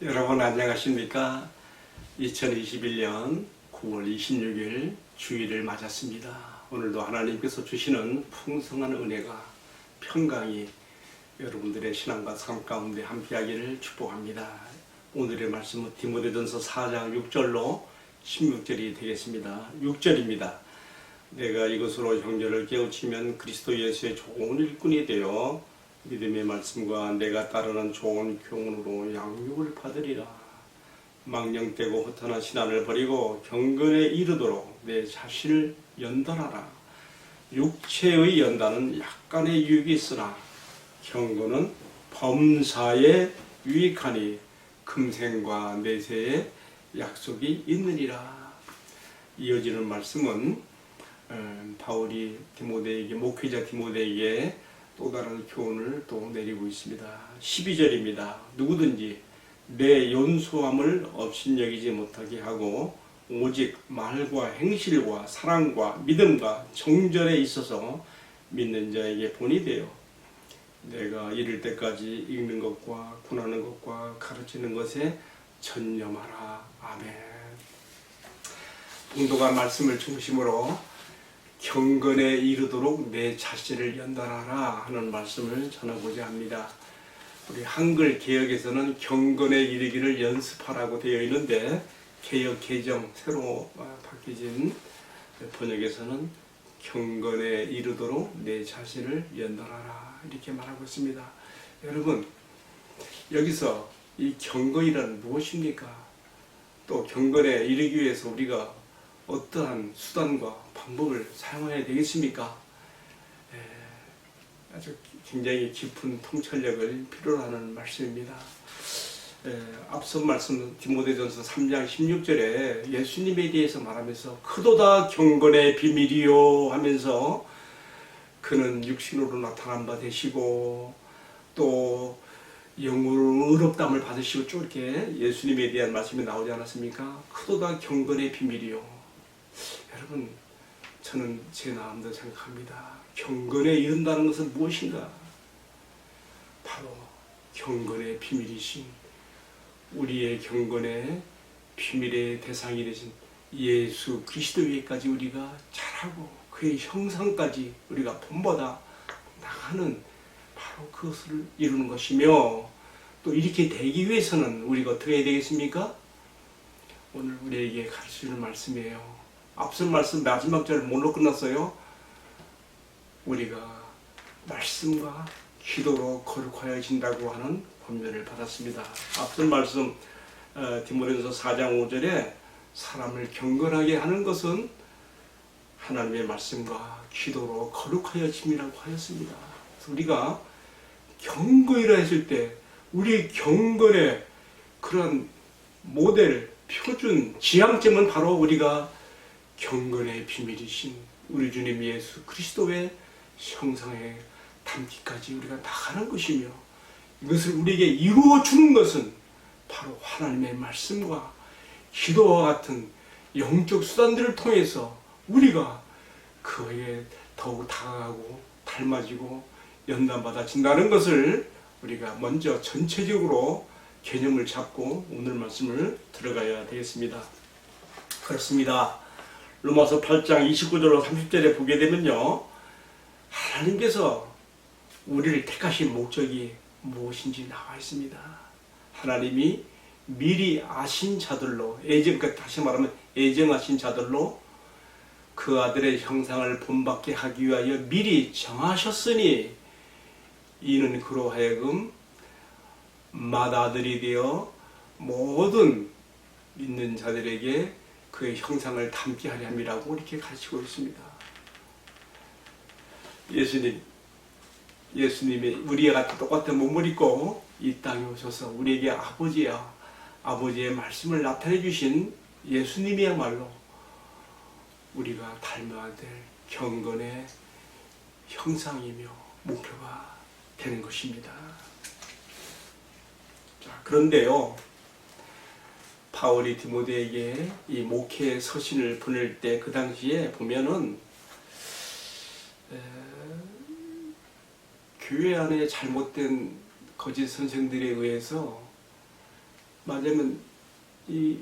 여러분 안녕하십니까? 2021년 9월 26일 주일을 맞았습니다. 오늘도 하나님께서 주시는 풍성한 은혜가 평강이 여러분들의 신앙과 삶 가운데 함께하기를 축복합니다. 오늘의 말씀은 디모데전서 4장 6절로 16절이 되겠습니다. 6절입니다. 내가 이것으로 형제를 깨우치면 그리스도 예수의 좋은 일꾼이 되어 믿음의 말씀과 내가 따르는 좋은 교훈으로 양육을 받으리라. 망령되고 허탄한 신앙을 버리고 경건에 이르도록 내 자신을 연단하라. 육체의 연단은 약간의 유익이 있으나 경건은 범사에 유익하니 금생과 내세에 약속이 있느니라. 이어지는 말씀은 바울이 디모데에게, 목회자 디모데에게 또 다른 교훈을 또 내리고 있습니다. 12절입니다. 누구든지 내 연소함을 업신여기지 못하게 하고 오직 말과 행실과 사랑과 믿음과 정절에 있어서 믿는 자에게 본이 되어 내가 이를 때까지 읽는 것과 군하는 것과 가르치는 것에 전념하라. 아멘. 본도가 말씀을 중심으로 경건에 이르도록 내 자신을 연단하라 하는 말씀을 전하고자 합니다. 우리 한글 개역에서는 경건에 이르기를 연습하라고 되어 있는데 개역 개정 새로 바뀌어진 번역에서는 경건에 이르도록 내 자신을 연단하라 이렇게 말하고 있습니다. 여러분, 여기서 이 경건이란 무엇입니까? 또 경건에 이르기 위해서 우리가 어떠한 수단과 방법을 사용해야 되겠습니까? 아주 굉장히 깊은 통찰력을 필요로 하는 말씀입니다. 앞서 말씀 디모데전서 3장 16절에 예수님에 대해서 말하면서 크도다 경건의 비밀이요 하면서 그는 육신으로 나타난 바 되시고 또 영으로 의롭다함을 받으시고 쭉 이렇게 예수님에 대한 말씀이 나오지 않았습니까? 크도다 경건의 비밀이요. 여러분, 저는 제 마음대로 생각합니다. 경건에 이른다는 것은 무엇인가? 바로 경건의 비밀이신 우리의 경건의 비밀의 대상이 되신 예수 그리스도에게까지 우리가 자라고 그의 형상까지 우리가 본받아 나가는 바로 그것을 이루는 것이며, 또 이렇게 되기 위해서는 우리가 어떻게 해야 되겠습니까? 오늘 우리에게 가르치는 말씀이에요. 앞선 말씀 마지막 절 뭘로 끝났어요? 우리가 말씀과 기도로 거룩하여진다고 하는 권면을 받았습니다. 앞선 말씀 디모데전서 4장 5절에 사람을 경건하게 하는 것은 하나님의 말씀과 기도로 거룩하여짐이라고 하였습니다. 그래서 우리가 경건이라 했을 때 우리 경건의 그런 모델, 표준, 지향점은 바로 우리가 경건의 비밀이신 우리 주님 예수 그리스도의 형상에 담기까지 우리가 나가는 것이며, 이것을 우리에게 이루어 주는 것은 바로 하나님의 말씀과 기도와 같은 영적 수단들을 통해서 우리가 그에 더욱 다가가고 닮아지고 연단받아진다는 것을 우리가 먼저 전체적으로 개념을 잡고 오늘 말씀을 들어가야 되겠습니다. 그렇습니다. 로마서 8장 29절로 30절에 보게 되면요, 하나님께서 우리를 택하신 목적이 무엇인지 나와 있습니다. 하나님이 미리 아신 자들로, 다시 말하면 애정하신 자들로 그 아들의 형상을 본받게 하기 위하여 미리 정하셨으니 이는 그로 하여금 맏아들이 되어 모든 믿는 자들에게 그의 형상을 담게 하려 함이라고 이렇게 가르치고 있습니다. 예수님이 우리와 같은 똑같은 몸을 입고 이 땅에 오셔서 우리에게 아버지의 말씀을 나타내 주신 예수님이야말로 우리가 닮아야 될 경건의 형상이며 목표가 되는 것입니다. 자, 그런데요, 바울이 디모데에게 이 목회 서신을 보낼 때 그 당시에 보면은 교회 안에 잘못된 거짓 선생들에 의해서 맞으면 이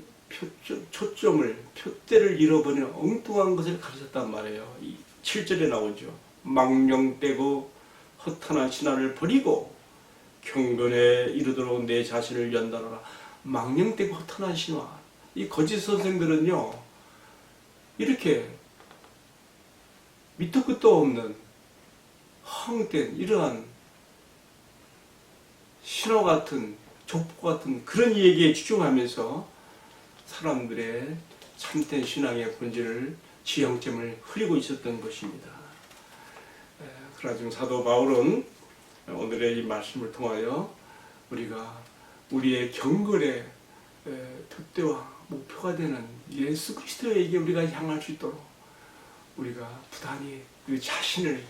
표대를 잃어버리는 엉뚱한 것을 가르쳤단 말이에요. 이 7절에 나오죠. 망령되고 허탄한 신화를 버리고 경건에 이르도록 내 자신을 연단하라. 망령되고 허탄한 신화. 이 거짓 선생들은요, 이렇게 밑도 끝도 없는 헛된 이러한 신화 같은 족보 같은 그런 얘기에 집중하면서 사람들의 참된 신앙의 본질을 지향점을 흐리고 있었던 것입니다. 그러나 지금 사도 바울은 오늘의 이 말씀을 통하여 우리가 우리의 경건의 푯대와 목표가 되는 예수 그리스도에게 우리가 향할 수 있도록 우리가 부단히 그 자신을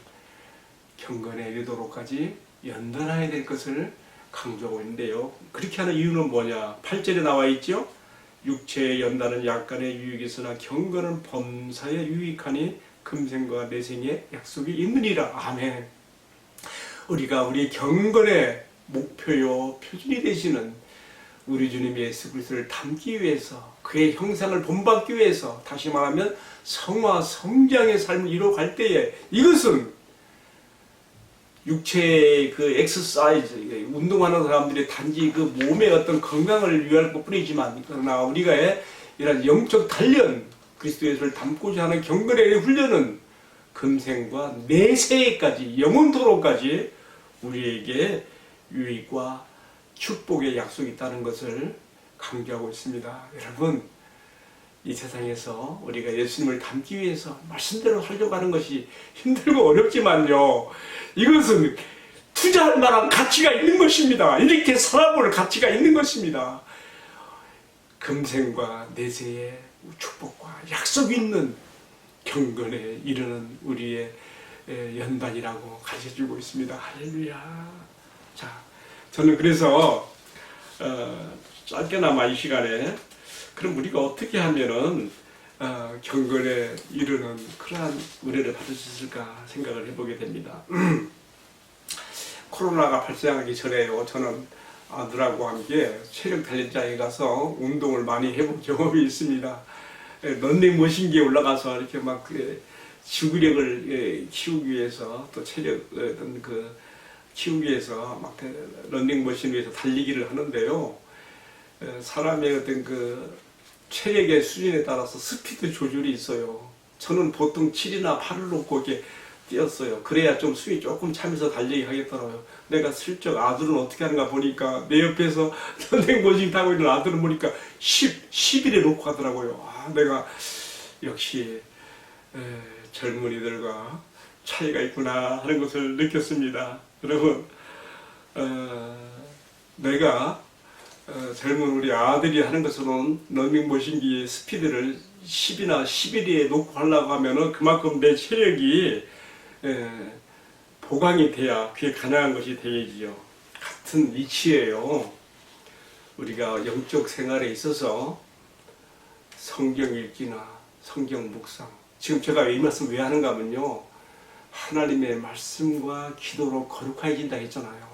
경건에 이르도록까지 연단해야 될 것을 강조하고 있는데요. 그렇게 하는 이유는 뭐냐? 8절에 나와 있죠. 육체의 연단은 약간의 유익이 있으나 경건은 범사에 유익하니 금생과 내생의 약속이 있느니라. 아멘. 우리가 우리 경건의 목표요 표준이 되시는 우리 주님 예수 그리스도를 닮기 위해서 그의 형상을 본받기 위해서 다시 말하면 성화 성장의 삶을 이루어갈 때에 이것은 육체의 그 엑서사이즈 운동하는 사람들이 단지 그 몸의 어떤 건강을 위할 것뿐이지만 그러나 우리가 이런 영적 단련 그리스도 예수를 닮고자 하는 경건의 훈련은 금생과 내세까지 영원토록까지 우리에게 유익과 축복의 약속이 있다는 것을 강조하고 있습니다. 여러분, 이 세상에서 우리가 예수님을 닮기 위해서 말씀대로 하려고 하는 것이 힘들고 어렵지만요, 이것은 투자할 만한 가치가 있는 것입니다. 이렇게 살아볼 가치가 있는 것입니다. 금생과 내세의 축복과 약속이 있는 경건에 이르는 우리의 연단이라고 가르쳐주고 있습니다. 할렐루야. 자, 저는 그래서 짧게나마 이 시간에 그럼 우리가 어떻게 하면은 경건에 이르는 그러한 은혜를 받을 수 있을까 생각을 해보게 됩니다. 코로나가 발생하기 전에요. 저는 아들하고 함께 체력 단련장에 가서 운동을 많이 해본 경험이 있습니다. 런닝머신기에 올라가서 이렇게 막 지구력을 키우기 위해서 또 체력 키우기 위해서 막 런닝머신 위에서 달리기를 하는데요. 사람의 어떤 그 체력의 수준에 따라서 스피드 조절이 있어요. 저는 보통 7이나 8을 놓고 이렇게 뛰었어요. 그래야 좀 숨이 조금 차면서 달리기 하겠더라고요. 내가 슬쩍 아들은 어떻게 하는가 보니까 내 옆에서 런닝머신 타고 있는 아들은 보니까 11에 놓고 하더라고요. 내가 역시 젊은이들과 차이가 있구나 하는 것을 느꼈습니다. 여러분, 내가 젊은 우리 아들이 하는 것으로는 런닝머신기의 스피드를 10이나 11에 놓고 하려고 하면은 그만큼 내 체력이 보강이 돼야 그게 가능한 것이 되지요. 같은 이치예요. 우리가 영적 생활에 있어서 성경 읽기나 성경 묵상, 지금 제가 이 말씀 왜 하는가 하면요, 하나님의 말씀과 기도로 거룩해진다 했잖아요.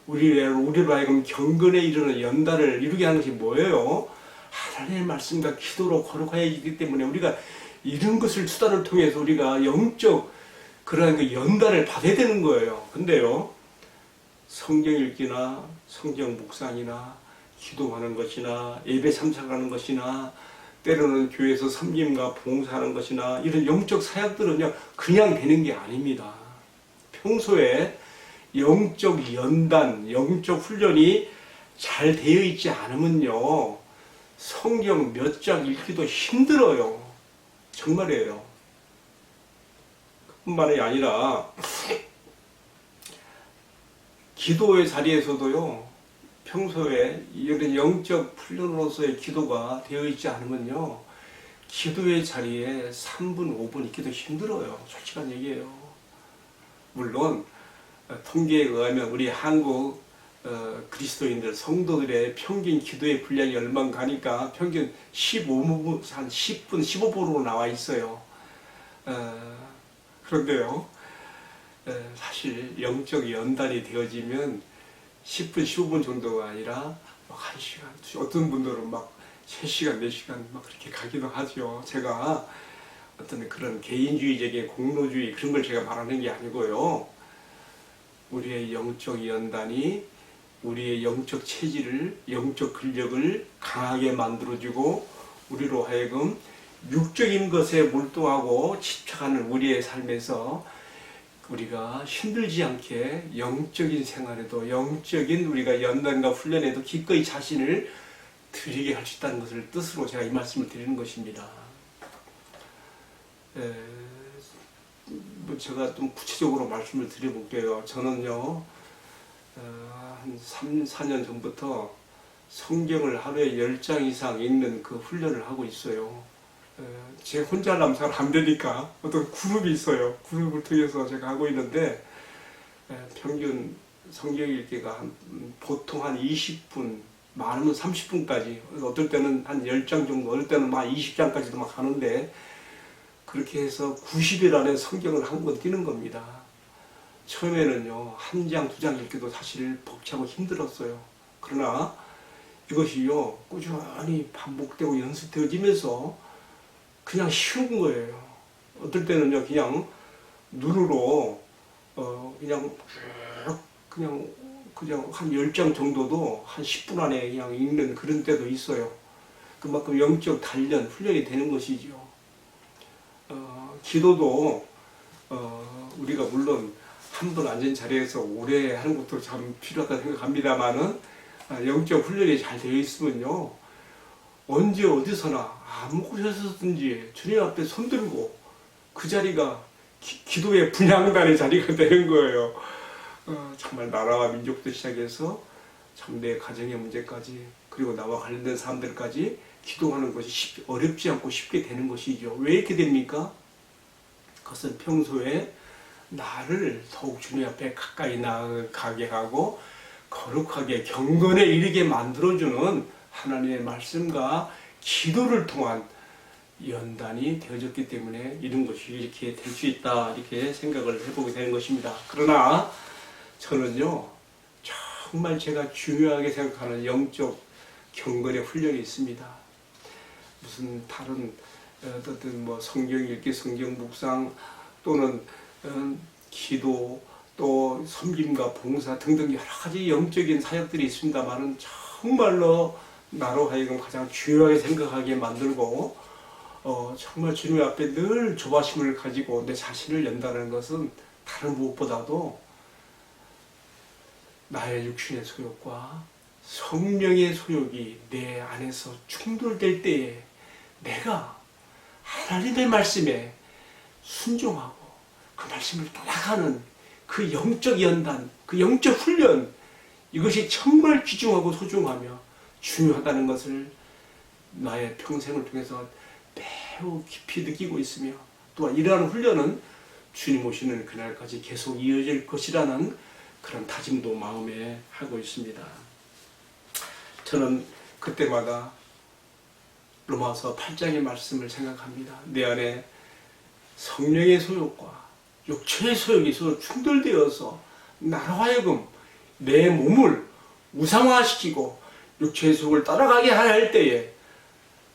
우리로 하여금 경건에 이르는 연단을 이루게 하는 것이 뭐예요? 하나님의 말씀과 기도로 거룩해지기 때문에 우리가 이런 것을 수단을 통해서 우리가 영적 그러한 그 연단을 받아야 되는 거예요. 근데요, 성경 읽기나 성경 묵상이나 기도하는 것이나 예배 참석하는 것이나 때로는 교회에서 섬김과 봉사하는 것이나 이런 영적 사역들은요, 그냥 되는 게 아닙니다. 평소에 영적 연단, 영적 훈련이 잘 되어 있지 않으면요, 성경 몇 장 읽기도 힘들어요. 정말이에요. 뿐만이 아니라 기도의 자리에서도요, 평소에 이런 영적 훈련으로서의 기도가 되어 있지 않으면요, 기도의 자리에 3분, 5분 있기도 힘들어요. 솔직한 얘기예요. 물론 통계에 의하면 우리 한국 그리스도인들 성도들의 평균 기도의 분량이 얼마나 가니까 평균 15분, 한 10분, 15분으로 나와 있어요. 그런데요, 사실 영적 연단이 되어지면 10분, 15분 정도가 아니라 막 1시간, 어떤 분들은 막 3시간, 4시간 막 그렇게 가기도 하죠. 제가 어떤 그런 개인주의적인 공로주의 그런 걸 제가 말하는 게 아니고요. 우리의 영적 연단이 우리의 영적 체질을, 영적 근력을 강하게 만들어주고 우리로 하여금 육적인 것에 몰두하고 집착하는 우리의 삶에서 우리가 힘들지 않게 영적인 생활에도, 영적인 우리가 연단과 훈련에도 기꺼이 자신을 드리게 할 수 있다는 것을 뜻으로 제가 이 말씀을 드리는 것입니다. 뭐 제가 좀 구체적으로 말씀을 드려볼게요. 저는요, 한 3, 4년 전부터 성경을 하루에 10장 이상 읽는 그 훈련을 하고 있어요. 제 혼자 하려면 잘 안 되니까 어떤 그룹이 있어요. 그룹을 통해서 제가 하고 있는데, 평균 성경 읽기가 보통 한 20분, 많으면 30분까지, 어떨 때는 한 10장 정도, 어떨 때는 막 20장까지도 막 하는데, 그렇게 해서 90일 안에 성경을 한 권 띄는 겁니다. 처음에는요, 한 장, 두 장 읽기도 사실 벅차고 힘들었어요. 그러나 이것이요, 꾸준히 반복되고 연습되어지면서 그냥 쉬운 거예요. 어떨 때는요, 그냥 눈으로, 그냥 한 10장 정도도 한 10분 안에 그냥 읽는 그런 때도 있어요. 그만큼 영적 단련, 훈련이 되는 것이죠. 기도도, 우리가 물론 한 번 앉은 자리에서 오래 하는 것도 참 필요하다고 생각합니다만은, 영적 훈련이 잘 되어 있으면요, 언제 어디서나 아무 곳에서든지 주님 앞에 손들고 그 자리가 기도의 분향단의 자리가 되는 거예요. 정말 나라와 민족도 시작해서 참 내 가정의 문제까지, 그리고 나와 관련된 사람들까지 기도하는 것이 어렵지 않고 쉽게 되는 것이죠. 왜 이렇게 됩니까? 그것은 평소에 나를 더욱 주님 앞에 가까이 나아가게 하고 거룩하게 경건에 이르게 만들어주는 하나님의 말씀과 기도를 통한 연단이 되어졌기 때문에 이런 것이 이렇게 될 수 있다, 이렇게 생각을 해보게 되는 것입니다. 그러나 저는요, 정말 제가 중요하게 생각하는 영적 경건의 훈련이 있습니다. 무슨 다른 어떤 뭐 성경 읽기, 성경 묵상 또는 기도, 또 섬김과 봉사 등등 여러 가지 영적인 사역들이 있습니다만은 정말로 나로 하여금 가장 중요하게 생각하게 만들고 정말 주님 앞에 늘 조바심을 가지고 내 자신을 연다는 것은 다른 무엇보다도 나의 육신의 소욕과 성령의 소욕이 내 안에서 충돌될 때에 내가 하나님의 말씀에 순종하고 그 말씀을 따라가는 그 영적 연단, 그 영적 훈련, 이것이 정말 귀중하고 소중하며 중요하다는 것을 나의 평생을 통해서 매우 깊이 느끼고 있으며, 또한 이러한 훈련은 주님 오시는 그날까지 계속 이어질 것이라는 그런 다짐도 마음에 하고 있습니다. 저는 그때마다 로마서 8장의 말씀을 생각합니다. 내 안에 성령의 소욕과 육체의 소욕이 서로 충돌되어서 나로 하여금 내 몸을 우상화시키고 육체의 소욕을 따라가게 할 때에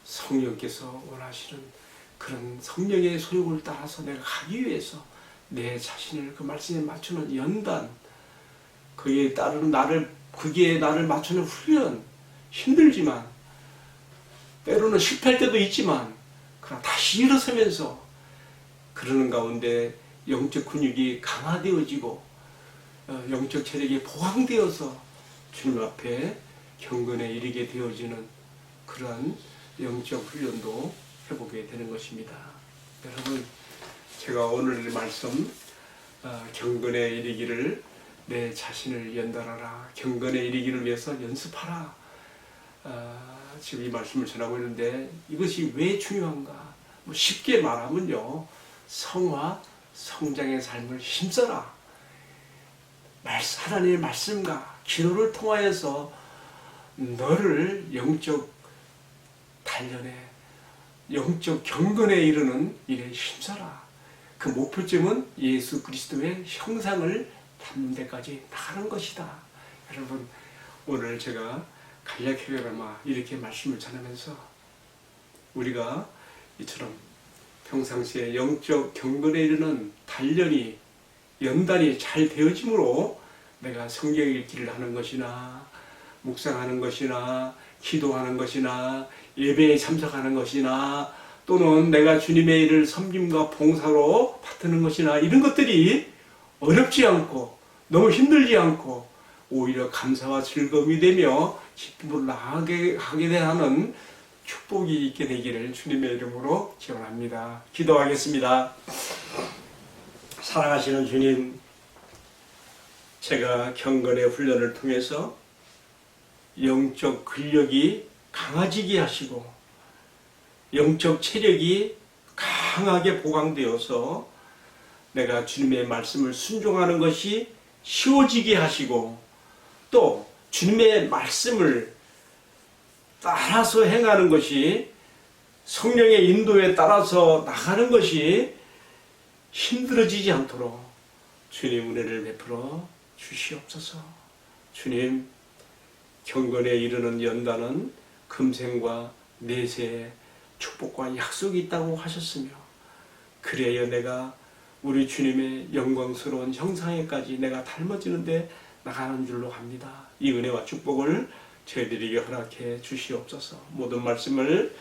성령께서 원하시는 그런 성령의 소욕을 따라서 내가 가기 위해서 내 자신을 그 말씀에 맞추는 연단, 그게 나를 맞추는 훈련, 힘들지만 때로는 실패할 때도 있지만 그러나 다시 일어서면서 그러는 가운데 영적 근육이 강화되어지고 영적 체력이 보강되어서 주님 앞에 경건에 이르게 되어지는 그러한 영적 훈련도 해보게 되는 것입니다. 여러분, 제가 오늘 말씀 경건에 이르기를 내 자신을 연단하라, 경건에 이르기를 위해서 연습하라, 지금 이 말씀을 전하고 있는데 이것이 왜 중요한가? 뭐 쉽게 말하면요, 성화, 성장의 삶을 힘써라. 하나님의 말씀과 기도를 통하여서 너를 영적 단련에, 영적 경건에 이르는 일에 힘써라. 그 목표점은 예수 그리스도의 형상을 담는 데까지 나가는 것이다. 여러분, 오늘 제가 간략해라마 이렇게 말씀을 전하면서 우리가 이처럼 평상시에 영적 경건에 이르는 단련이 연단이 잘 되어짐으로 내가 성경 읽기를 하는 것이나 묵상하는 것이나 기도하는 것이나 예배에 참석하는 것이나 또는 내가 주님의 일을 섬김과 봉사로 받드는 것이나 이런 것들이 어렵지 않고 너무 힘들지 않고 오히려 감사와 즐거움이 되며 기쁨으로 나아가게 하는 축복이 있게 되기를 주님의 이름으로 기원합니다. 기도하겠습니다. 사랑하시는 주님, 제가 경건의 훈련을 통해서 영적 근력이 강해지게 하시고 영적 체력이 강하게 보강되어서 내가 주님의 말씀을 순종하는 것이 쉬워지게 하시고 또 주님의 말씀을 따라서 행하는 것이 성령의 인도에 따라서 나가는 것이 힘들어지지 않도록 주님 은혜를 베풀어 주시옵소서. 주님, 경건에 이르는 연단은 금생과 내세의 축복과 약속이 있다고 하셨으며 그래야 내가 우리 주님의 영광스러운 형상에까지 내가 닮아지는데 나가는 줄로 합니다. 이 은혜와 축복을 저희들에게 허락해 주시옵소서. 모든 말씀을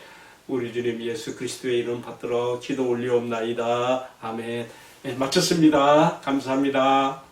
우리 주님 예수 그리스도의 이름 받들어 기도 올리옵나이다. 아멘. 네, 마쳤습니다. 감사합니다.